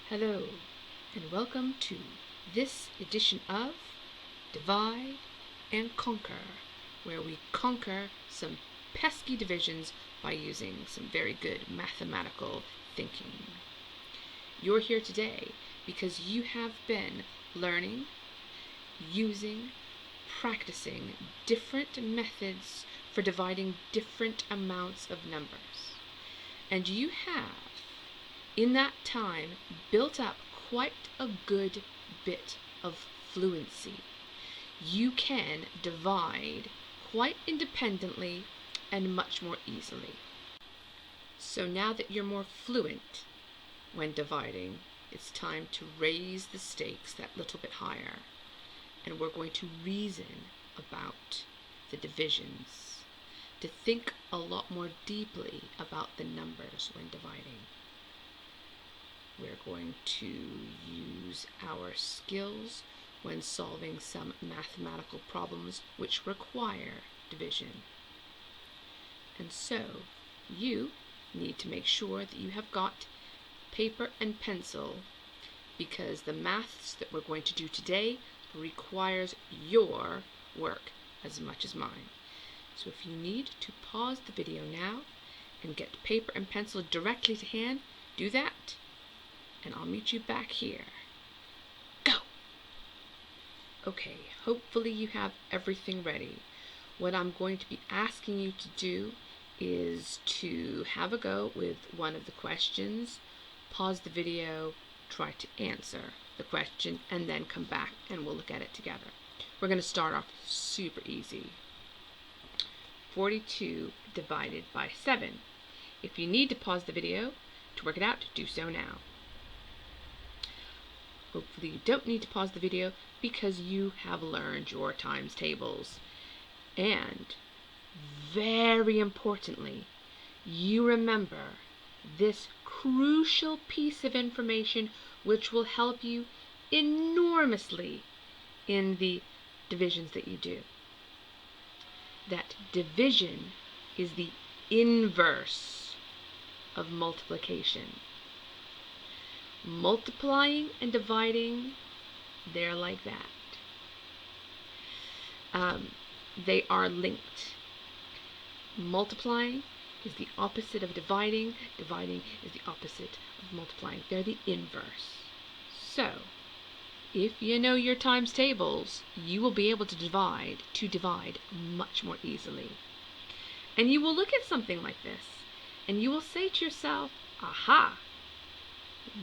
Hello, and welcome to this edition of Divide and Conquer, where we conquer some pesky divisions by using some very good mathematical thinking. You're here today because you have been learning, using, practicing different methods for dividing different amounts of numbers. And you have in that time built up quite a good bit of fluency. You can divide quite independently and much more easily. So now that you're more fluent when dividing, it's time to raise the stakes that little bit higher. And we're going to reason about the divisions, to think a lot more deeply about the numbers when dividing. We're going to use our skills when solving some mathematical problems which require division. And so, you need to make sure that you have got paper and pencil, because the maths that we're going to do today requires your work as much as mine. So if you need to pause the video now and get paper and pencil directly to hand, do that. And I'll meet you back here. Go! Okay, hopefully you have everything ready. What I'm going to be asking you to do is to have a go with one of the questions, pause the video, try to answer the question, and then come back and we'll look at it together. We're going to start off super easy. 42 divided by 7. If you need to pause the video to work it out, do so now. Hopefully you don't need to pause the video because you have learned your times tables. And very importantly, you remember this crucial piece of information which will help you enormously in the divisions that you do. That division is the inverse of multiplication. Multiplying and dividing, they're like that. They are linked. Multiplying is the opposite of dividing. Dividing is the opposite of multiplying. They're the inverse. So, if you know your times tables, you will be able to divide much more easily. And you will look at something like this, and you will say to yourself, aha!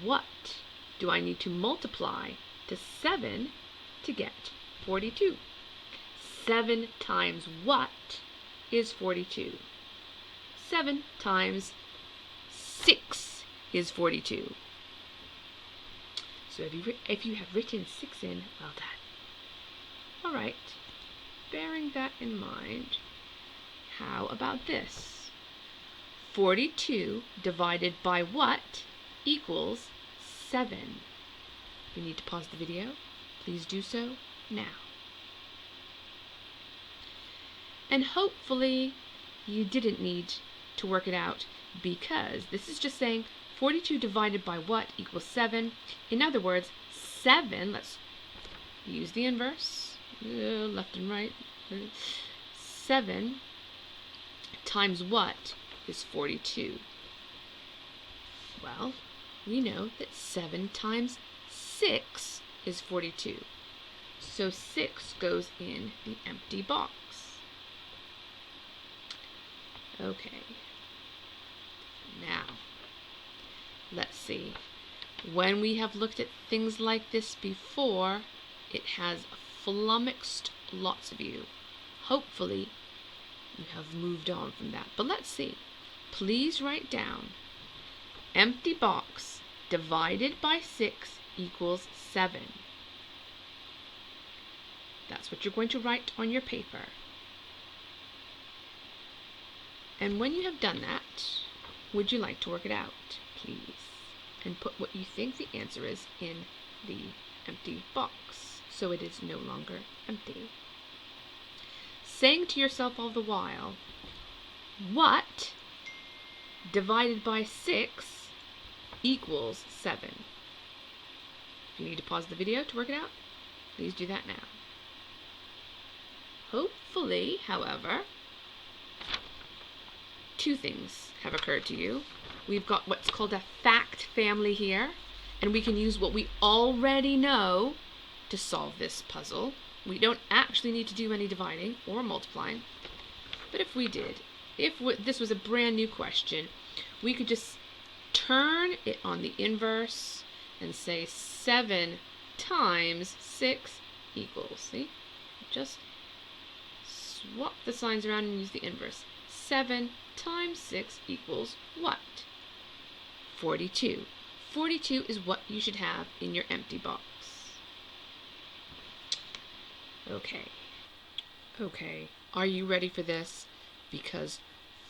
What do I need to multiply to 7 to get 42? 7 times what is 42? 7 times 6 is 42. So if you have written 6 in, well done. All right, bearing that in mind, how about this? 42 divided by what equals 7. If you need to pause the video, please do so now. And hopefully you didn't need to work it out, because this is just saying 42 divided by what equals 7. In other words, 7, let's use the inverse, left and right. 7 times what is 42? Well, we know that 7 times 6 is 42. So 6 goes in the empty box. Okay. Now, let's see. When we have looked at things like this before, it has flummoxed lots of you. Hopefully, you have moved on from that. But let's see. Please write down empty box divided by 6 equals 7. That's what you're going to write on your paper. And when you have done that, would you like to work it out, please? And put what you think the answer is in the empty box, so it is no longer empty. Saying to yourself all the while, what divided by 6 equals 7? If you need to pause the video to work it out, please do that now. Hopefully, however, two things have occurred to you. We've got what's called a fact family here, and we can use what we already know to solve this puzzle. We don't actually need to do any dividing or multiplying, but if we did, if this was a brand new question, we could just turn it on the inverse and say 7 times 6 equals, see? Just swap the signs around and use the inverse. 7 times 6 equals what? 42. 42 is what you should have in your empty box. Okay, are you ready for this? Because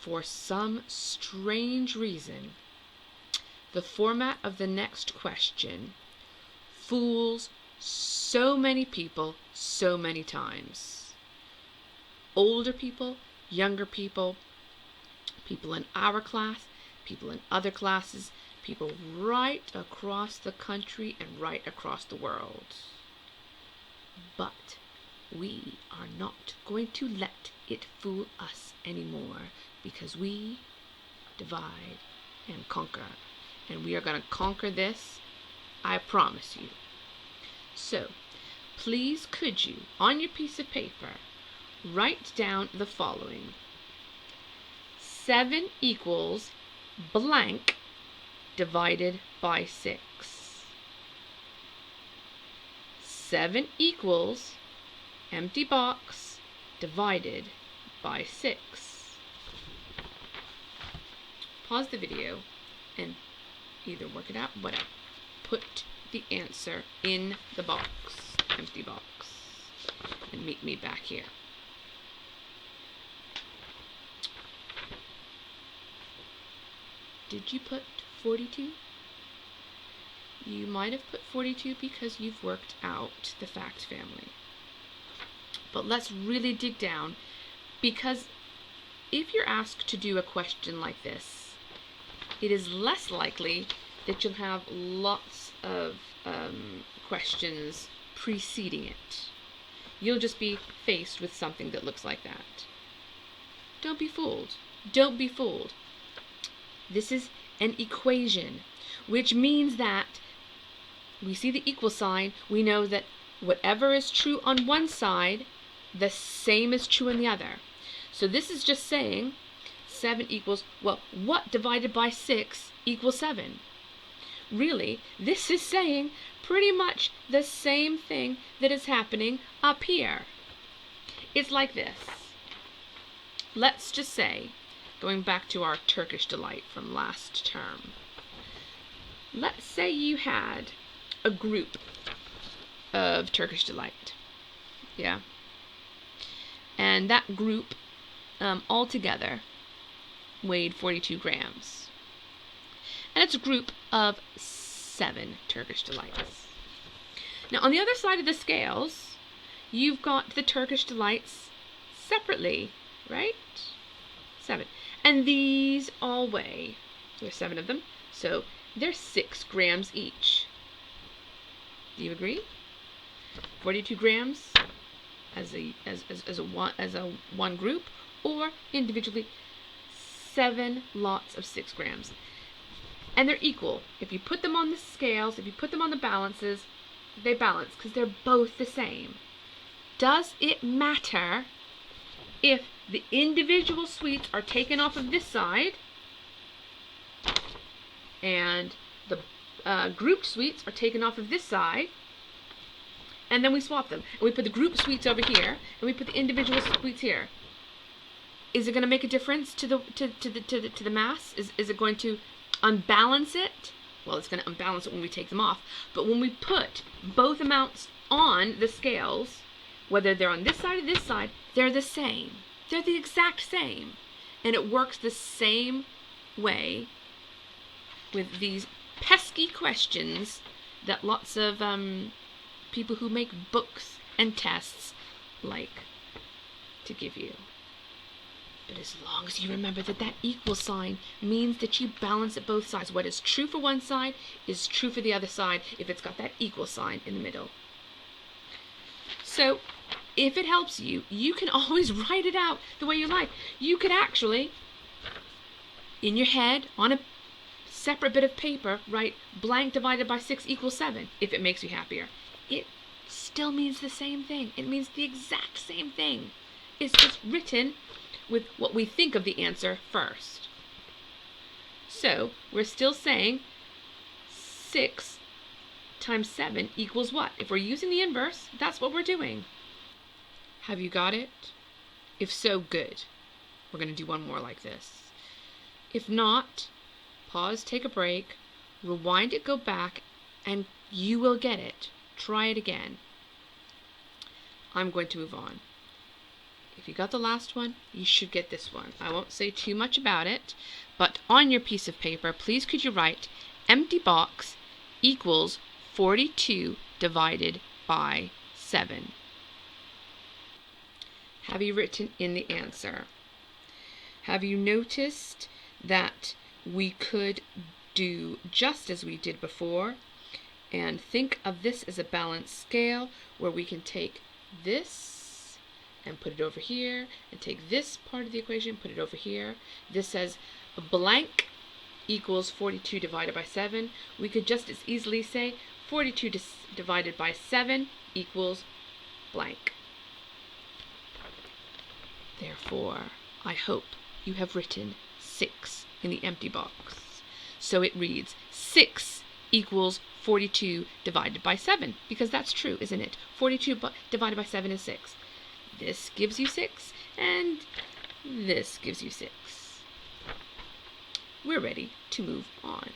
for some strange reason, the format of the next question fools so many people so many times. Older people, younger people, people in our class, people in other classes, people right across the country and right across the world. But we are not going to let it fool us anymore, because we divide and conquer. And we are going to conquer this, I promise you. So, please could you, on your piece of paper, write down the following. 7 equals blank divided by 6. 7 equals empty box divided by 6. Pause the video and either work it out, whatever. Put the answer in the box, empty box, and meet me back here. Did you put 42? You might have put 42 because you've worked out the fact family. But let's really dig down, because if you're asked to do a question like this, it is less likely that you'll have lots of questions preceding it. You'll just be faced with something that looks like that. Don't be fooled. Don't be fooled. This is an equation, which means that we see the equal sign. We know that whatever is true on one side, the same is true on the other. So this is just saying 7 equals, well, what divided by 6 equals 7? Really, this is saying pretty much the same thing that is happening up here. It's like this. Let's just say, going back to our Turkish delight from last term, let's say you had a group of Turkish delight, yeah? And that group altogether weighed 42 grams. And it's a group of 7 Turkish delights. Now, on the other side of the scales, you've got the Turkish delights separately, right? 7. And these all weigh, there's 7 of them, so they're 6 grams each. Do you agree? 42 grams as a one group, or individually 7 lots of 6 grams. And they're equal. If you put them on the scales, if you put them on the balances, they balance because they're both the same. Does it matter if the individual sweets are taken off of this side and the grouped sweets are taken off of this side, and then we swap them and we put the group sweets over here and we put the individual sweets here? Is it going to make a difference to the mass? Is it going to unbalance it? Well, it's going to unbalance it when we take them off. But when we put both amounts on the scales, whether they're on this side or this side, they're the same. They're the exact same. And it works the same way with these pesky questions that lots of people who make books and tests like to give you. But as long as you remember that that equal sign means that you balance at both sides. What is true for one side is true for the other side if it's got that equal sign in the middle. So if it helps you, you can always write it out the way you like. You could actually, in your head, on a separate bit of paper, write blank divided by 6 equals 7, if it makes you happier. It still means the same thing. It means the exact same thing. It's just written with what we think of the answer first. So we're still saying 6 times 7 equals what? If we're using the inverse, that's what we're doing. Have you got it? If so, good. We're going to do one more like this. If not, pause, take a break, rewind it, go back, and you will get it. Try it again. I'm going to move on. If you got the last one, you should get this one. I won't say too much about it, but on your piece of paper, please could you write empty box equals 42 divided by 7. Have you written in the answer? Have you noticed that we could do just as we did before and think of this as a balanced scale where we can take this and put it over here, and take this part of the equation, put it over here. This says blank equals 42 divided by 7. We could just as easily say 42 divided by 7 equals blank. Therefore, I hope you have written 6 in the empty box. So it reads 6 equals 42 divided by 7, because that's true, isn't it? 42 divided by 7 is 6. This gives you 6, and this gives you 6. We're ready to move on.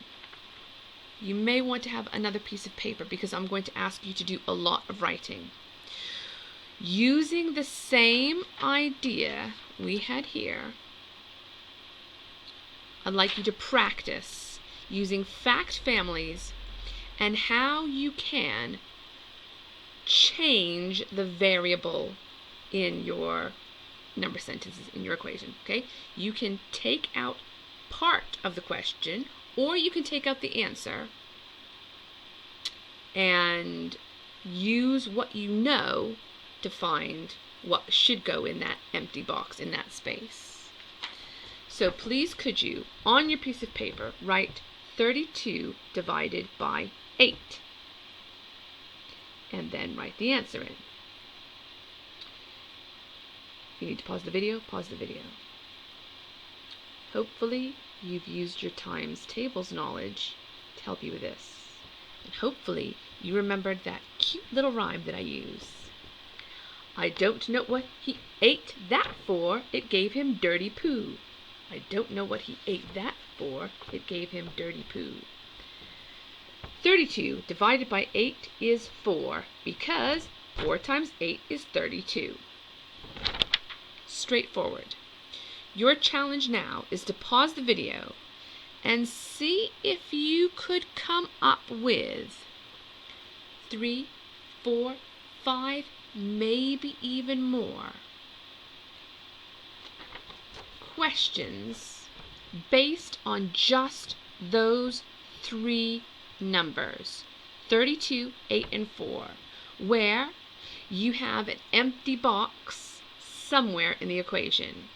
You may want to have another piece of paper because I'm going to ask you to do a lot of writing. Using the same idea we had here, I'd like you to practice using fact families and how you can change the variable in your number sentences, in your equation, okay? You can take out part of the question, or you can take out the answer and use what you know to find what should go in that empty box, in that space. So please could you, on your piece of paper, write 32 divided by 8, and then write the answer in. If you need to pause the video, pause the video. Hopefully you've used your times tables knowledge to help you with this. And hopefully you remembered that cute little rhyme that I use. I don't know what he ate that for, it gave him dirty poo. I don't know what he ate that for, it gave him dirty poo. 32 divided by 8 is 4, because 4 times 8 is 32. Straightforward. Your challenge now is to pause the video and see if you could come up with 3, 4, 5, maybe even more questions based on just those 3 numbers, 32, 8, and 4, where you have an empty box somewhere in the equation.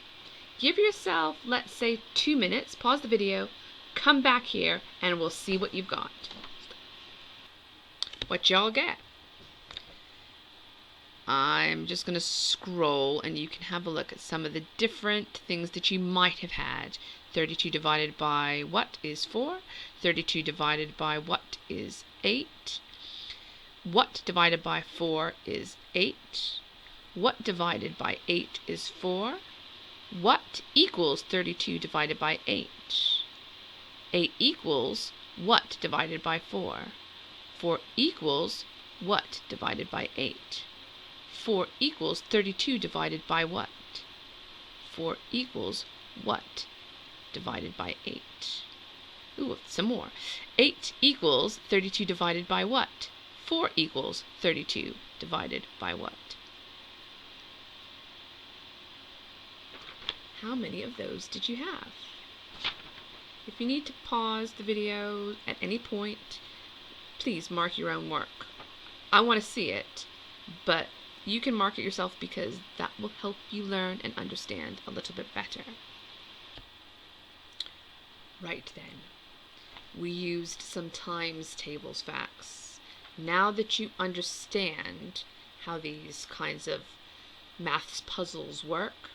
Give yourself, let's say, 2 minutes, pause the video, come back here, and we'll see what you've got. What y'all get? I'm just going to scroll and you can have a look at some of the different things that you might have had. 32 divided by what is 4? 32 divided by what is 8? What divided by 4 is 8? What divided by 8 is 4? What equals 32 divided by 8? 8 equals what divided by 4? 4 equals what divided by 8? 4 equals 32 divided by what? 4 equals what divided by 8? Ooh, some more. 8 equals 32 divided by what? 4 equals 32 divided by what? how many of those did you have? If you need to pause the video at any point, please mark your own work. I want to see it, but you can mark it yourself because that will help you learn and understand a little bit better. Right then, we used some times tables facts. Now that you understand how these kinds of maths puzzles work,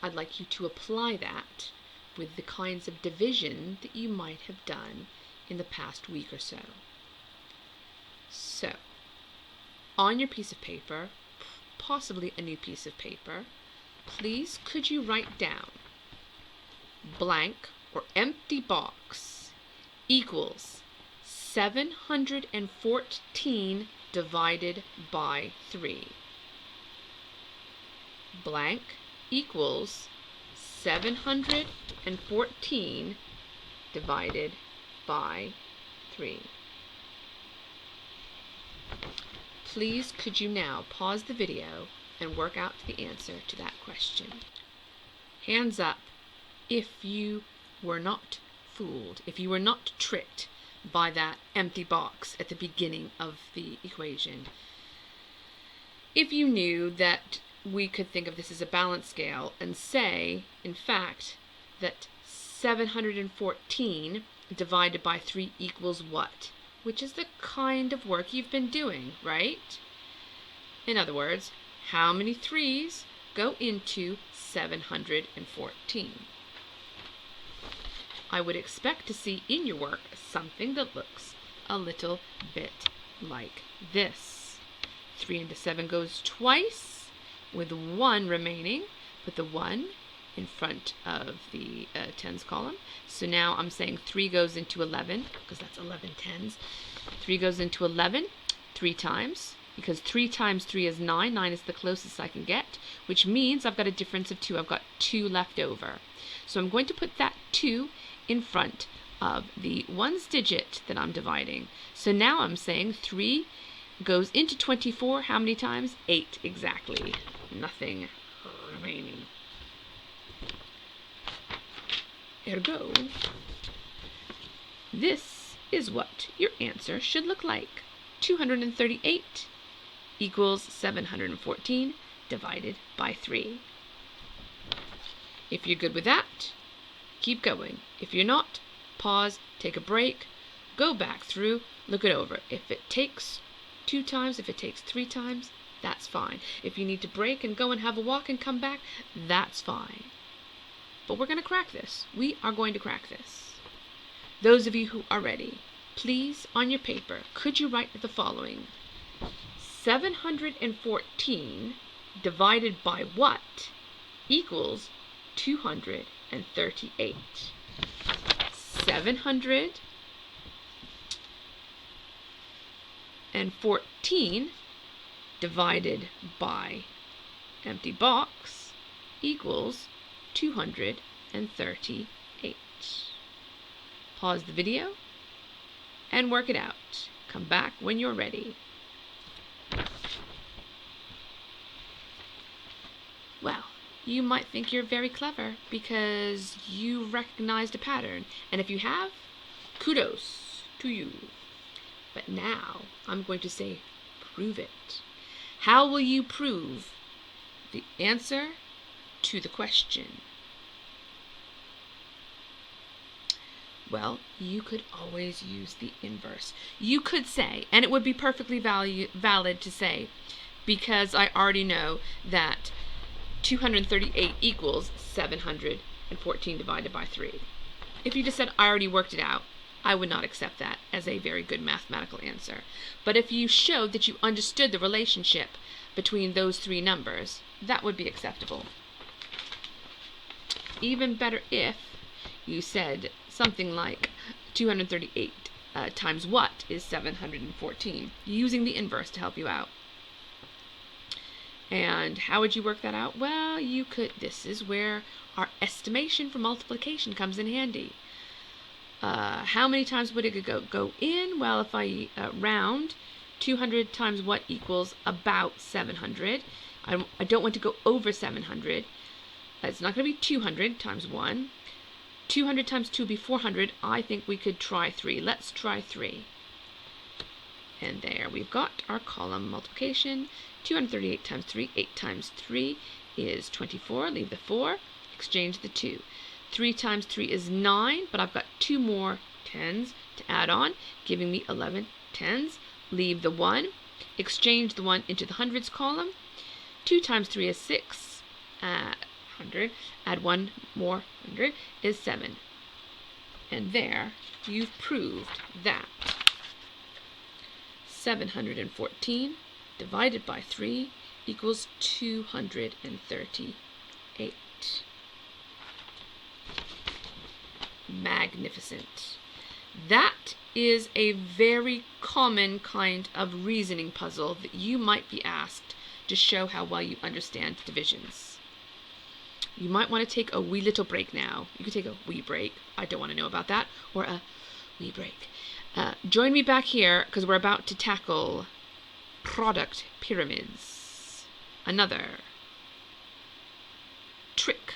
I'd like you to apply that with the kinds of division that you might have done in the past week or so. So, on your piece of paper, possibly a new piece of paper, please could you write down blank or empty box equals 714 divided by 3. Blank equals 714 divided by 3. Please could you now pause the video and work out the answer to that question. Hands up if you were not fooled, if you were not tricked by that empty box at the beginning of the equation. If you knew that we could think of this as a balance scale and say, in fact, that 714 divided by 3 equals what? Which is the kind of work you've been doing, right? In other words, how many 3's go into 714? I would expect to see in your work something that looks a little bit like this. 3 into 7 goes twice, with 1 remaining. Put the 1 in front of the tens column. So now I'm saying 3 goes into 11, because that's 11 tens. 3 goes into 11 3 times, because 3 times 3 is 9. 9 is the closest I can get, which means I've got a difference of 2. I've got 2 left over. So I'm going to put that 2 in front of the ones digit that I'm dividing. So now I'm saying 3 goes into 24 how many times? 8 exactly. Nothing remaining. Ergo, this is what your answer should look like. 238 equals 714 divided by 3. If you're good with that, keep going. If you're not, pause, take a break, go back through, look it over. If it takes 2 times, if it takes 3 times, that's fine. If you need to break and go and have a walk and come back, that's fine. But we're going to crack this. We are going to crack this. Those of you who are ready, please, on your paper, could you write the following? 714 divided by what equals 238? 714 divided by empty box equals 238. Pause the video and work it out. Come back when you're ready. Well, you might think you're very clever because you recognized a pattern, and if you have, kudos to you. But now I'm going to say prove it. How will you prove the answer to the question? Well, you could always use the inverse. You could say, and it would be perfectly valid to say, because I already know that 238 equals 714 divided by 3. If you just said, I already worked it out, I would not accept that as a very good mathematical answer. But if you showed that you understood the relationship between those 3 numbers, that would be acceptable. Even better if you said something like 238 times what is 714, using the inverse to help you out. And how would you work that out? Well, you could, this is where our estimation for multiplication comes in handy. How many times would it go in? Well, if I round, 200 times what equals about 700. I don't want to go over 700. It's not going to be 200 times 1. 200 times 2 would be 400. I think we could try 3. Let's try 3. And there we've got our column multiplication. 238 times 3, 8 times 3 is 24. Leave the 4, exchange the 2. 3 times 3 is 9, but I've got 2 more 10s to add on, giving me 11 10s. Leave the 1, exchange the 1 into the hundreds column. 2 times 3 is 6. 100. Add 1 more 100 is 7. And there you've proved that 714 divided by 3 equals 238. Magnificent. That is a very common kind of reasoning puzzle that you might be asked to show how well you understand divisions. You might want to take a wee little break now. You could take a wee break. I don't want to know about that. Or a wee break. Join me back here because we're about to tackle product pyramids. Another trick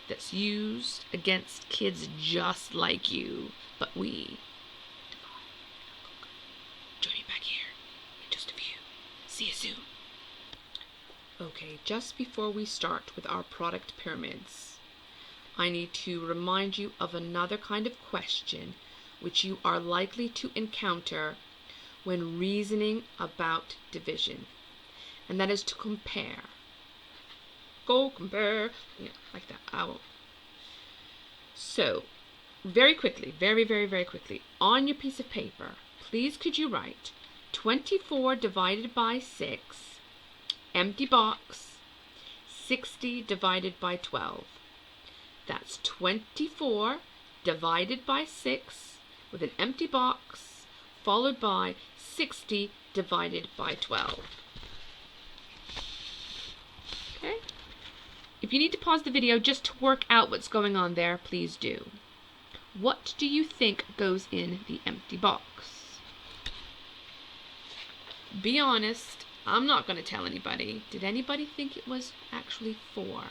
that's used against kids just like you. But we join me back here in just a few. See you soon. Okay, just before we start with our product pyramids, I need to remind you of another kind of question which you are likely to encounter when reasoning about division, and that is to compare. Go compare, like that. I won't. So, very quickly, very quickly, on your piece of paper, please could you write 24 divided by 6, empty box, 60 divided by 12. That's 24 divided by 6 with an empty box, followed by 60 divided by 12. Okay? If you need to pause the video just to work out what's going on there, please do. What do you think goes in the empty box? Be honest, I'm not going to tell anybody. Did anybody think it was actually 4?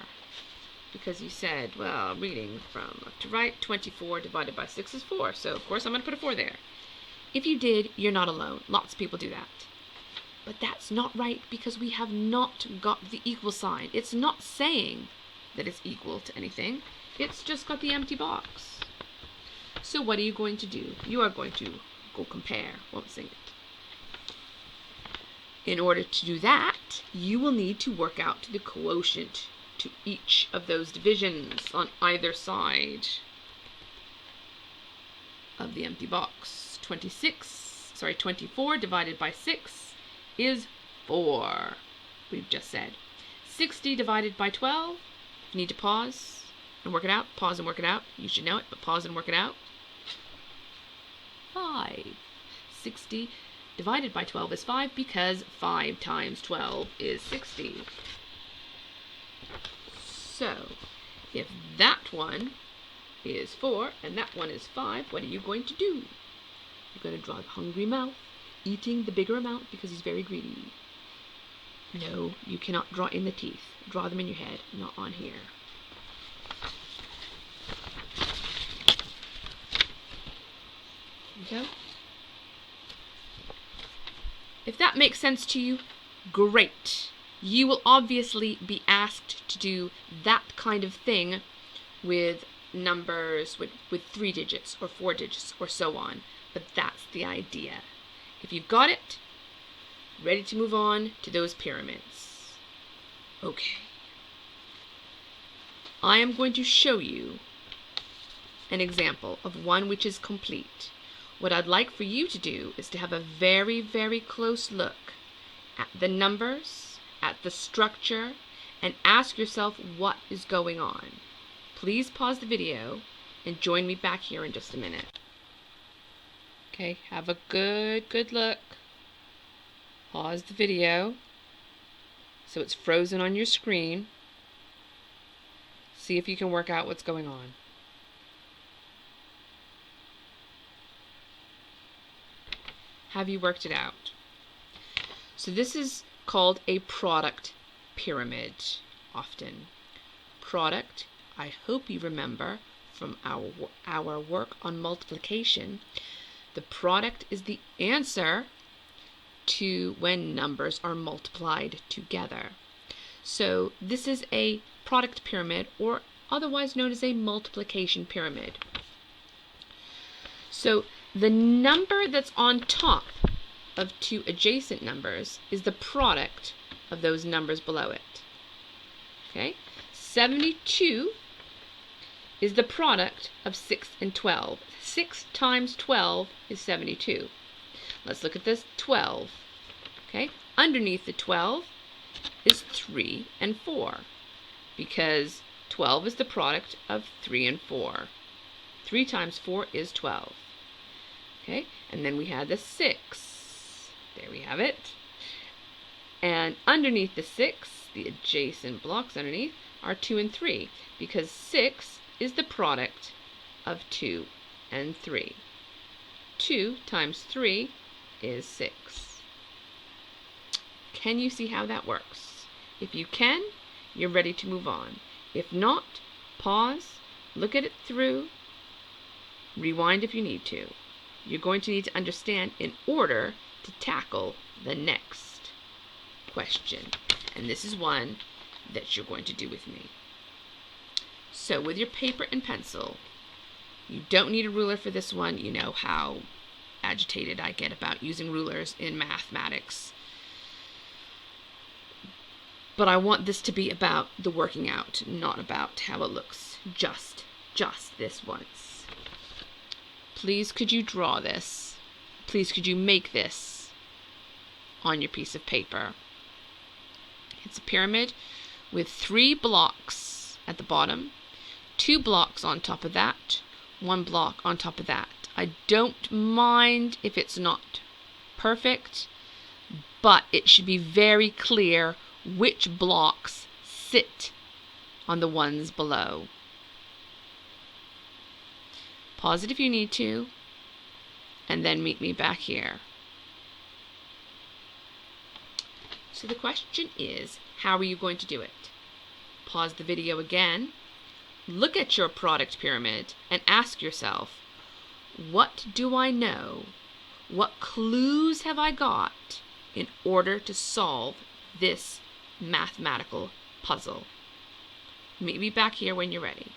Because you said, well, reading from left to right, 24 divided by 6 is 4, so of course I'm going to put a 4 there. If you did, you're not alone. Lots of people do that. But that's not right because we have not got the equal sign. It's not saying that it's equal to anything. It's just got the empty box. So what are you going to do? You are going to go compare. Won't sing it. In order to do that, you will need to work out the quotient to each of those divisions on either side of the empty box. 24 divided by 6 is 4. We've just said. 60 divided by 12. You need to pause and work it out. Pause and work it out. You should know it, but pause and work it out. 5. 60 divided by 12 is 5 because 5 times 12 is 60. So, if that one is 4 and that one is 5, what are you going to do? You're going to draw the hungry mouth, eating the bigger amount because he's very greedy. No, you cannot draw in the teeth. Draw them in your head, not on here. There you go. If that makes sense to you, great. You will obviously be asked to do that kind of thing with numbers with 3 digits or 4 digits or so on. But that's the idea. If you've got it, ready to move on to those pyramids. Okay. I am going to show you an example of one which is complete. What I'd like for you to do is to have a very close look at the numbers, at the structure, and ask yourself what is going on. Please pause the video and join me back here in just a minute. Okay, have a good look. Pause the video so it's frozen on your screen. See if you can work out what's going on. Have you worked it out? So this is called a product pyramid, often. product, I hope you remember from our work on multiplication, the product is the answer to when numbers are multiplied together. So this is a product pyramid, or otherwise known as a multiplication pyramid. So the number that's on top of two adjacent numbers is the product of those numbers below it. Okay? 72 is the product of 6 and 12. 6 times 12 is 72. Let's look at this 12. Okay? Underneath the 12 is 3 and 4, because 12 is the product of 3 and 4. 3 times 4 is 12. Okay? And then we had the 6. There we have it. And underneath the 6, the adjacent blocks underneath, are 2 and 3, because 6 is the product of 2 and 3. 2 times 3 is 6. Can you see how that works? If you can, you're ready to move on. If not, pause, look at it through, rewind if you need to. You're going to need to understand in order to tackle the next question. And this is one that you're going to do with me. So with your paper and pencil, you don't need a ruler for this one. You know how agitated I get about using rulers in mathematics. But I want this to be about the working out, not about how it looks just this once. Please could you draw this? Please could you make this on your piece of paper? It's a pyramid with 3 blocks at the bottom, 2 blocks on top of that, 1 block on top of that. I don't mind if it's not perfect, but it should be very clear which blocks sit on the ones below. Pause it if you need to, and then meet me back here. So the question is, how are you going to do it? Pause the video again, look at your product pyramid, and ask yourself, what do I know? What clues have I got in order to solve this mathematical puzzle? Meet me back here when you're ready.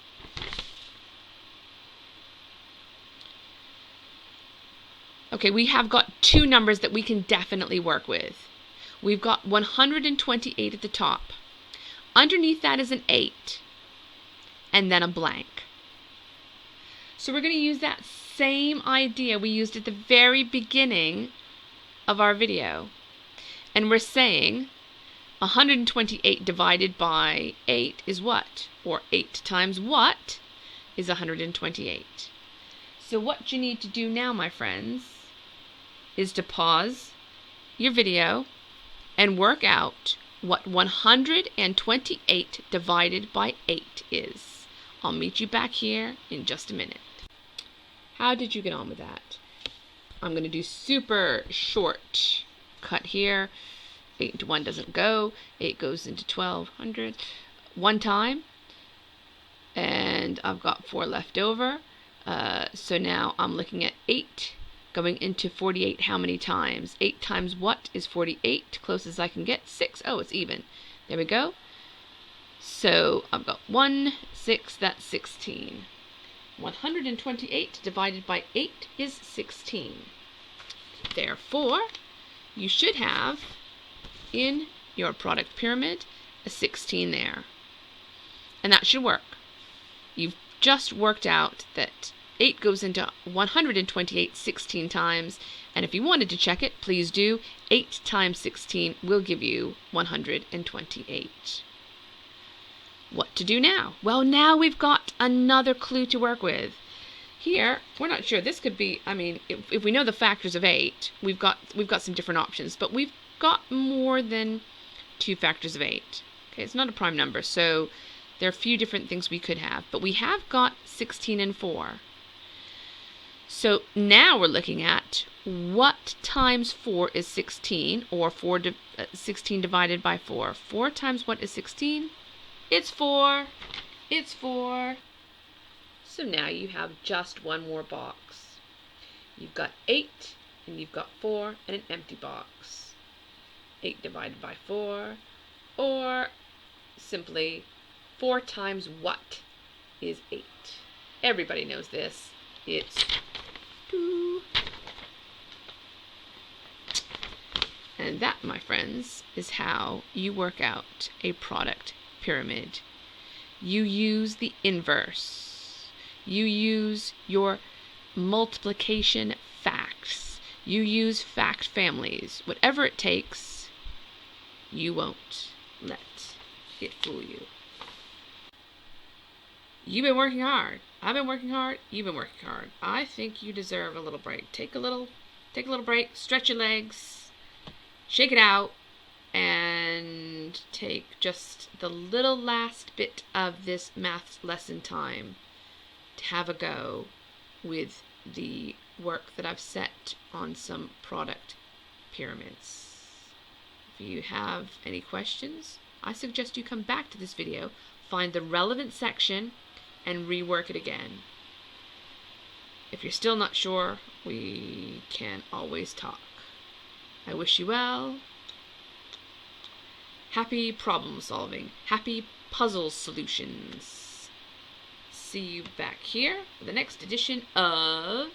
Okay, we have got 2 numbers that we can definitely work with. We've got 128 at the top. Underneath that is an 8, and then a blank. So we're going to use that same idea we used at the very beginning of our video. And we're saying 128 divided by 8 is what? Or 8 times what is 128? So what you need to do now, my friends, is to pause your video and work out what 128 divided by 8 is. I'll meet you back here in just a minute. How did you get on with that? I'm going to do super short cut here. 8 into 1 doesn't go. 8 goes into 1200 one time. And I've got 4 left over. So now I'm looking at 8 going into 48 how many times? 8 times what is 48? Close as I can get. 6. Oh, it's even. There we go. So I've got 1, 6, that's 16. 128 divided by 8 is 16. Therefore, you should have in your product pyramid a 16 there. And that should work. You've just worked out that 8 goes into 128 16 times, and if you wanted to check it, please do. 8 times 16 will give you 128. What to do now? Well, now we've got another clue to work with. Here, we're not sure. This could be, if we know the factors of 8, we've got some different options, but we've got more than 2 factors of 8. Okay, it's not a prime number, so there are a few different things we could have, but we have got 16 and 4. So now we're looking at what times 4 is 16, or 16 divided by 4. 4 times what is 16? It's 4. It's 4. So now you have just one more box. You've got 8, and you've got 4, and an empty box. 8 divided by 4, or simply 4 times what is 8? Everybody knows this. It's 2. And that, my friends, is how you work out a product pyramid. You use the inverse. You use your multiplication facts. You use fact families. Whatever it takes, you won't let it fool you. You've been working hard. I've been working hard. You've been working hard. I think you deserve a little break. Take a little break. Stretch your legs. Shake it out. And take just the little last bit of this math lesson time to have a go with the work that I've set on some product pyramids. If you have any questions, I suggest you come back to this video, find the relevant section, and rework it again. If you're still not sure, we can always talk. I wish you well. Happy problem solving. Happy puzzle solutions. See you back here for the next edition of